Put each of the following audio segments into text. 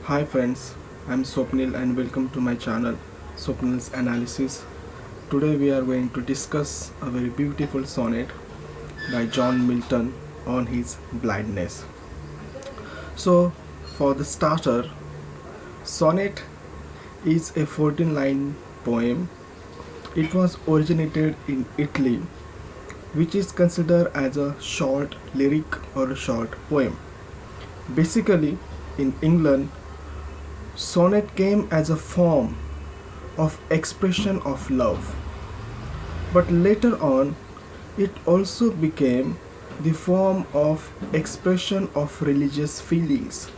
Hi friends, I'm Swapnil and welcome to my channel Swapnil's Analysis. Today we are going to discuss a very beautiful sonnet by John Milton on his blindness. So, for the starter, sonnet is a 14-line poem. It was originated in Italy, which is considered as a short lyric or a short poem. Basically, in England, sonnet came as a form of expression of love, but later on it also became the form of expression of religious feelings.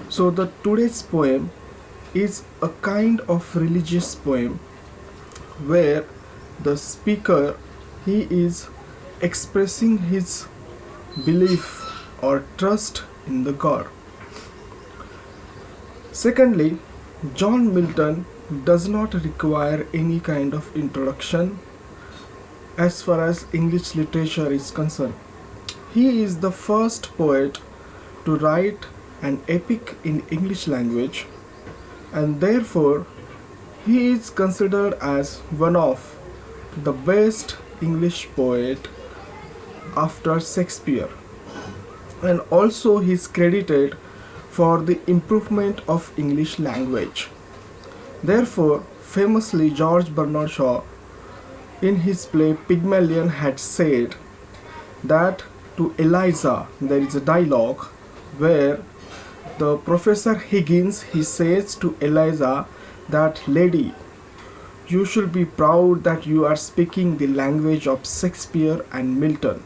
So the today's poem is a kind of religious poem where the speaker he is expressing his belief or trust in the God. Secondly, John Milton does not require any kind of introduction as far as English literature is concerned. He is the first poet to write an epic in English language, and therefore he is considered as one of the best English poet after Shakespeare, and also he is credited for the improvement of English language. Therefore, famously George Bernard Shaw in his play Pygmalion had said that to Eliza there is a dialogue where the Professor Higgins he says to Eliza that lady, you should be proud that you are speaking the language of Shakespeare and Milton.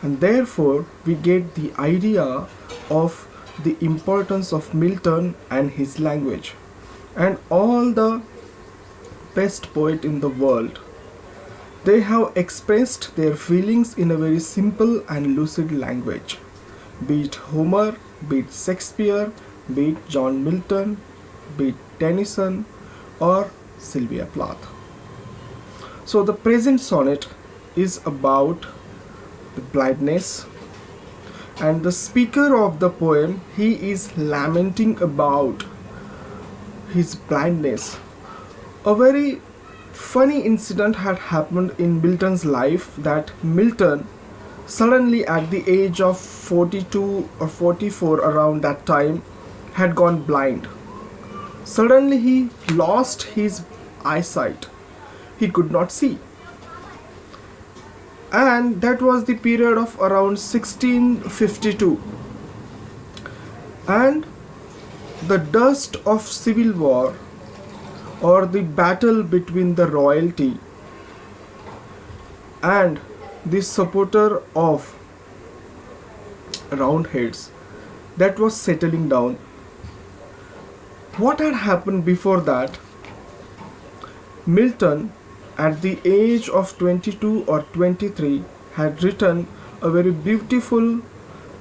And therefore we get the idea of the importance of Milton and his language. And all the best poets in the world, they have expressed their feelings in a very simple and lucid language. Be it Homer, be it Shakespeare, be it John Milton, be it Tennyson or Sylvia Plath. So the present sonnet is about the blindness, and the speaker of the poem he is lamenting about his blindness. A very funny incident had happened in Milton's life, that Milton suddenly at the age of 42 or 44 around that time had gone blind. Suddenly he lost his eyesight. He could not see. And that was the period of around 1652. And the dust of civil war or the battle between the royalty and the supporter of Roundheads, that was settling down. What had happened before that? Milton at the age of 22 or 23 had written a very beautiful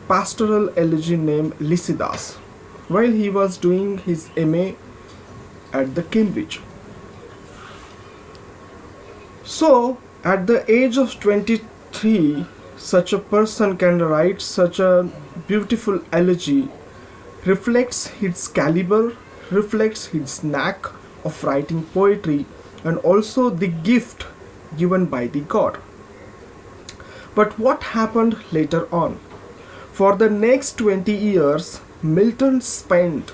pastoral elegy named Lycidas while he was doing his MA at the Cambridge. So at the age of 23 such a person can write such a beautiful elegy, reflects his caliber, reflects his knack of writing poetry, and also the gift given by the God. But what happened later on? For the next 20 years, Milton spent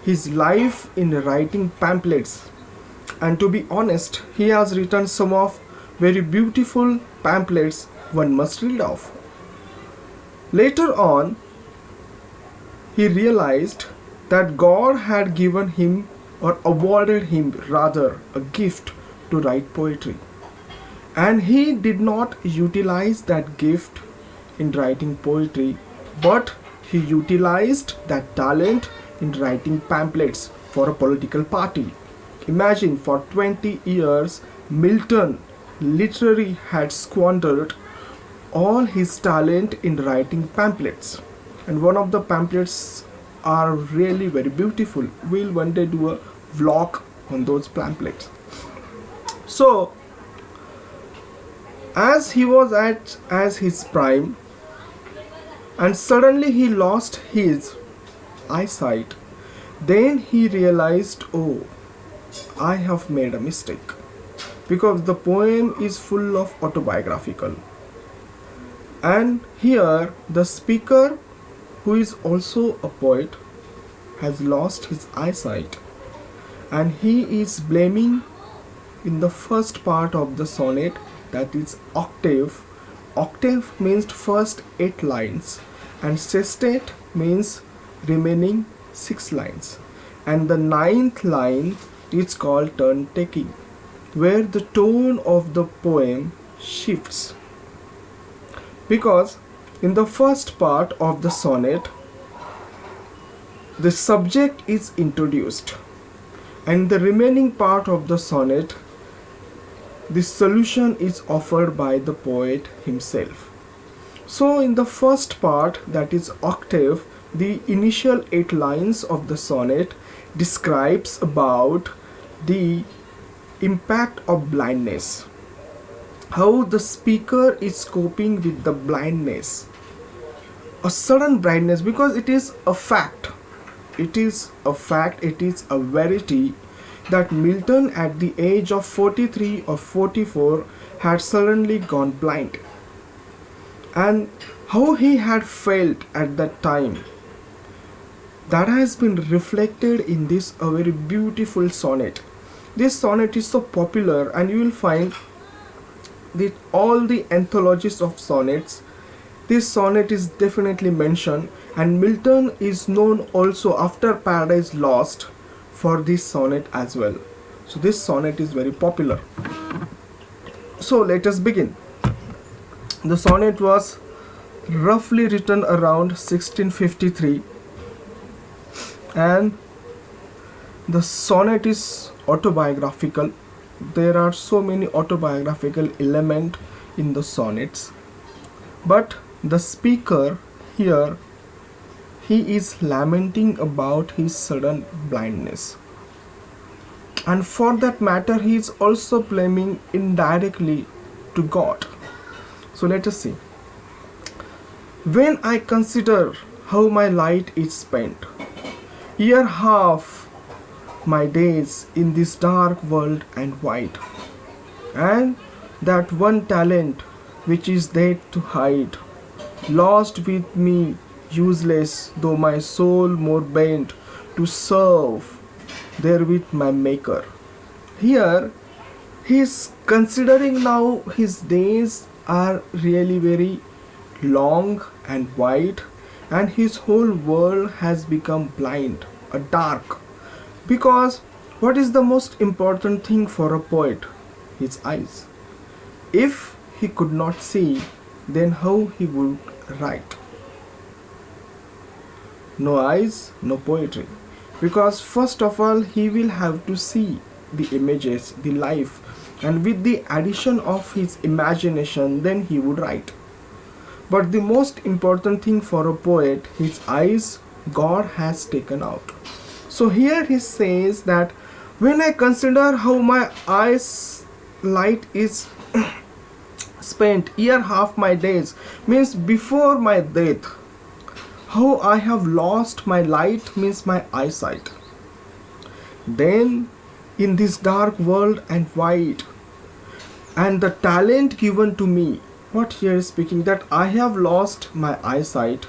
his life in writing pamphlets, and to be honest, he has written some of very beautiful pamphlets one must read of. Later on, he realized that God had given him or awarded him rather a gift to write poetry, and he did not utilize that gift in writing poetry, but he utilized that talent in writing pamphlets for a political party. Imagine, for 20 years Milton literally had squandered all his talent in writing pamphlets, and one of the pamphlets are really very beautiful. We'll one day do a vlog on those pamphlets. So as he was at his prime, and suddenly he lost his eyesight, then he realized, oh, I have made a mistake, because the poem is full of autobiographical. And here the speaker, who is also a poet, has lost his eyesight, and he is blaming in the first part of the sonnet, that is octave. Octave means first 8 lines, and sestet means remaining 6 lines, and the 9th line is called turn taking, where the tone of the poem shifts, because in the first part of the sonnet the subject is introduced, and the remaining part of the sonnet the solution is offered by the poet himself. So in the first part, that is octave, the initial 8 lines of the sonnet describes about the impact of blindness, how the speaker is coping with the blindness, a sudden blindness, because it is a fact, it is a verity that Milton at the age of 43 or 44 had suddenly gone blind, and how he had felt at that time, that has been reflected in this a very beautiful sonnet. This sonnet is so popular, and you will find that all the anthologies of sonnets, this sonnet is definitely mentioned, and Milton is known also after Paradise Lost for this sonnet as well. So this sonnet is very popular. So let us begin. The sonnet was roughly written around 1653, and the sonnet is autobiographical. There are so many autobiographical elements in the sonnets, but the speaker here, he is lamenting about his sudden blindness, and for that matter he is also blaming indirectly to God. So let us see. When I consider how my light is spent, year half my days in this dark world and wide, and that one talent which is there to hide, lost with me, useless, though my soul more bent to serve therewith my Maker. Here he is considering now his days are really very long and wide, and his whole world has become blind, a dark, because what is the most important thing for a poet? His eyes. If he could not see, then how he would write? No eyes, no poetry, because first of all he will have to see the images, the life, and with the addition of his imagination then he would write. But the most important thing for a poet, his eyes, God has taken out. So here he says that when I consider how my eyes light is spent year half my days, means before my death, how I have lost my light, means my eyesight. Then in this dark world and wide, and the talent given to me, what here is speaking, that I have lost my eyesight,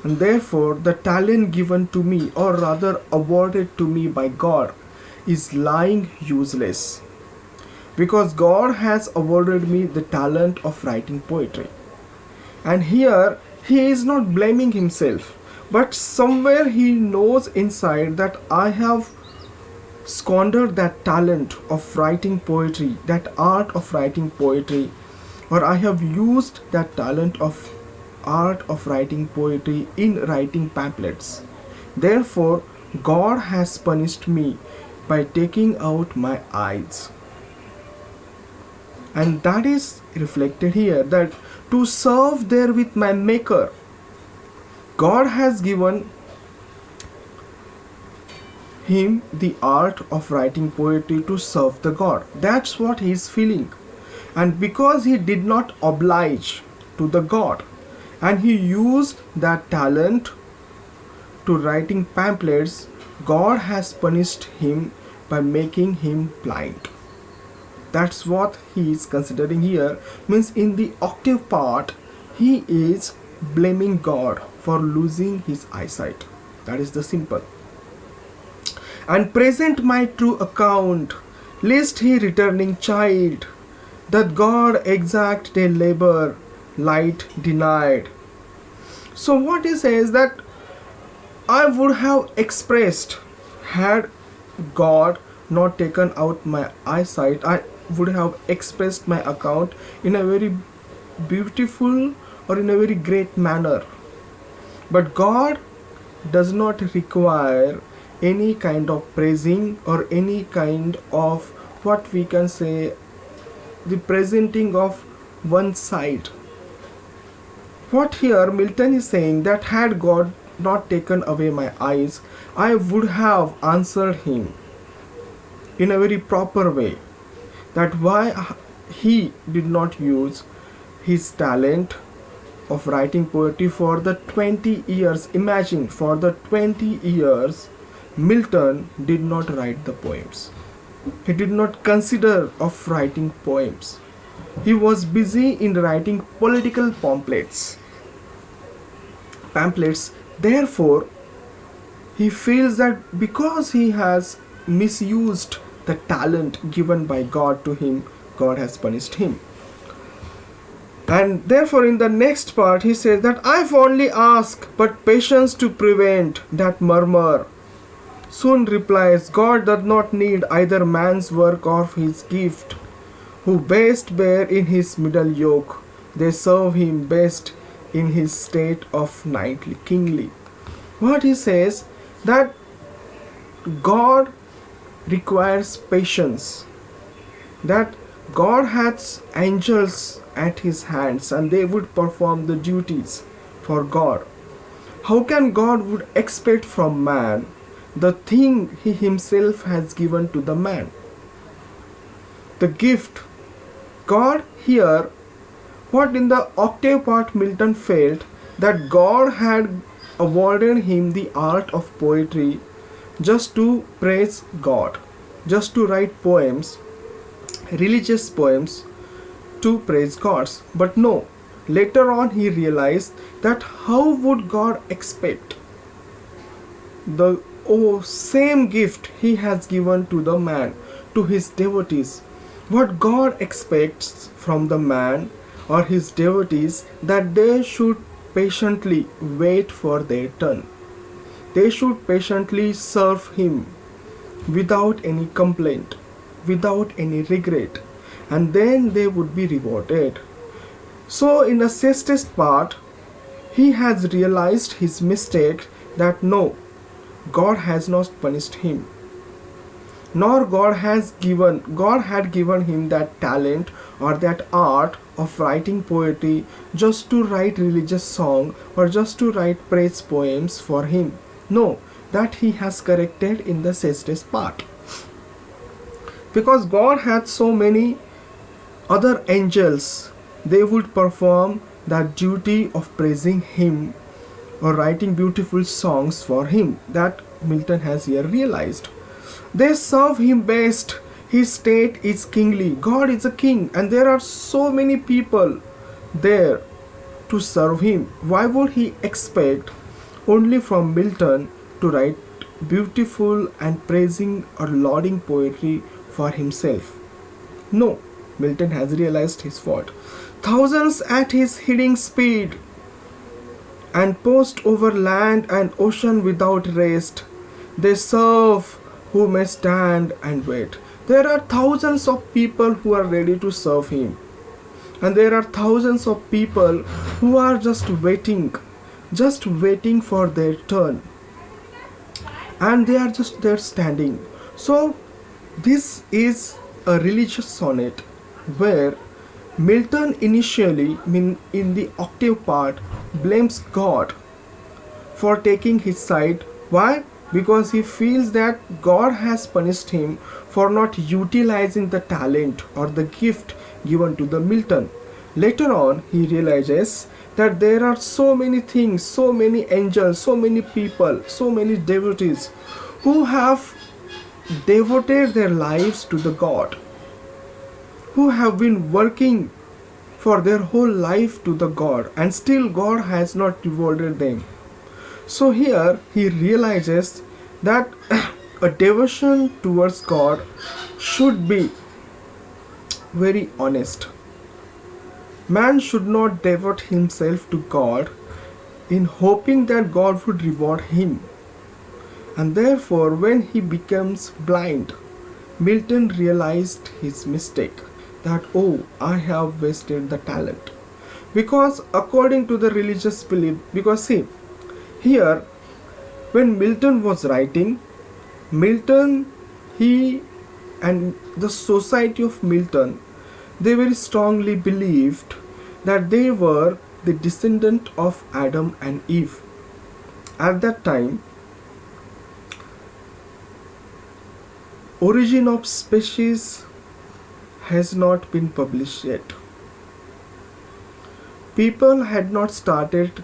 and therefore the talent given to me, or rather awarded to me by God, is lying useless, because God has awarded me the talent of writing poetry. And here he is not blaming himself, but somewhere he knows inside that I have squandered that talent of writing poetry, that art of writing poetry, or I have used that talent of art of writing poetry in writing pamphlets. Therefore God has punished me by taking out my eyes. And that is reflected here, that to serve there with my Maker, God has given him the art of writing poetry to serve the God. That's what he is feeling. And because he did not oblige to the God, and he used that talent to writing pamphlets, God has punished him by making him blind. That's what he is considering here. Means in the octave part, he is blaming God for losing his eyesight. That is the simple. And present my true account, lest he returning child, that God exact their labor, light denied. So what he says that I would have expressed, had God not taken out my eyesight, I would have expressed my account in a very beautiful or in a very great manner. But God does not require any kind of praising or any kind of what we can say the presenting of one side. What here Milton is saying that had God not taken away my eyes, I would have answered him in a very proper way, that why he did not use his talent of writing poetry for the 20 years. Imagine, for the 20 years Milton did not write the poems. He did not consider of writing poems. He was busy in writing political pamphlets. Therefore, he feels that because he has misused the talent given by God to him, God has punished him. And therefore in the next part he says that I fondly ask but patience to prevent that murmur. Soon replies, God does not need either man's work or his gift, who best bear in his middle yoke, they serve him best in his state of knightly kingly. What he says that God requires patience, that God has angels at his hands and they would perform the duties for God. How can God would expect from man the thing he himself has given to the man? The gift. God here, what in the octave part Milton felt that God had awarded him the art of poetry just to praise God, just to write poems, religious poems to praise gods. But no, later on he realized that how would God expect the same gift he has given to the man, to his devotees. What God expects from the man or his devotees, that they should patiently wait for their turn. They should patiently serve him without any complaint, without any regret, and then they would be rewarded. So in the sixth part, he has realized his mistake, that no, God has not punished him, nor God had given him that talent or that art of writing poetry just to write religious song or just to write praise poems for him. No, that he has corrected in the sixth part. Because God had so many other angels, they would perform that duty of praising him or writing beautiful songs for him. That Milton has here realized. They serve him best. His state is kingly. God is a king and there are so many people there to serve him. Why would he expect only from Milton to write beautiful and praising or lauding poetry for himself? No, Milton has realized his fault. Thousands at his heading speed and post over land and ocean without rest, they serve who may stand and wait. There are thousands of people who are ready to serve him, and there are thousands of people who are just waiting for their turn, and they are just there standing. So this is a religious sonnet where Milton initially, in the octave part, blames God for taking his side. Why? Because he feels that God has punished him for not utilizing the talent or the gift given to the Milton. Later on, he realizes that there are so many things, so many angels, so many people, so many devotees who have devoted their lives to the God, who have been working for their whole life to the God, and still God has not rewarded them. So here he realizes that a devotion towards God should be very honest. Man should not devote himself to God in hoping that God would reward him. And therefore, when he becomes blind, Milton realized his mistake, that oh, I have wasted the talent. Because according to the religious belief, because see, here when Milton was writing, Milton, he and the society of Milton, they very strongly believed that they were the descendant of Adam and Eve. At that time, Origin of Species has not been published yet. People had not started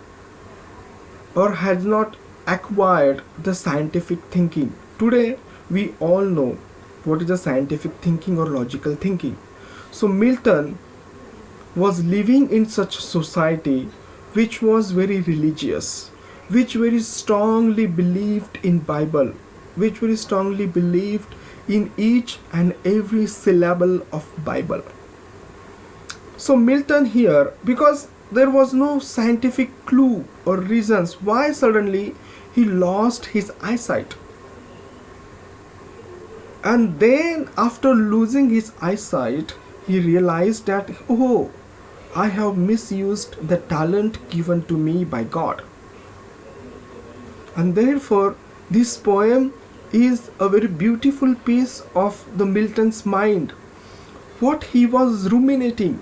or had not acquired the scientific thinking. Today, we all know what is the scientific thinking or logical thinking. So Milton was living in such society which was very religious, which very strongly believed in Bible, which very strongly believed in each and every syllable of Bible. So Milton here, because there was no scientific clue or reasons why suddenly he lost his eyesight. And then after losing his eyesight, he realized that, oh, I have misused the talent given to me by God. And therefore, this poem is a very beautiful piece of the Milton's mind. What he was ruminating,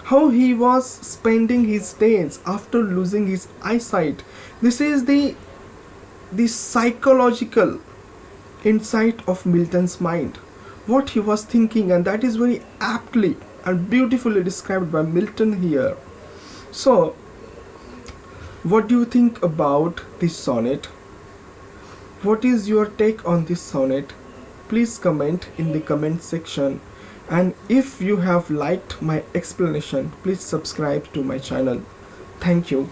how he was spending his days after losing his eyesight. This is the psychological insight of Milton's mind, what he was thinking, and that is very aptly and beautifully described by Milton here. So, what do you think about this sonnet? What is your take on this sonnet? Please comment in the comment section, and if you have liked my explanation, please subscribe to my channel. Thank you.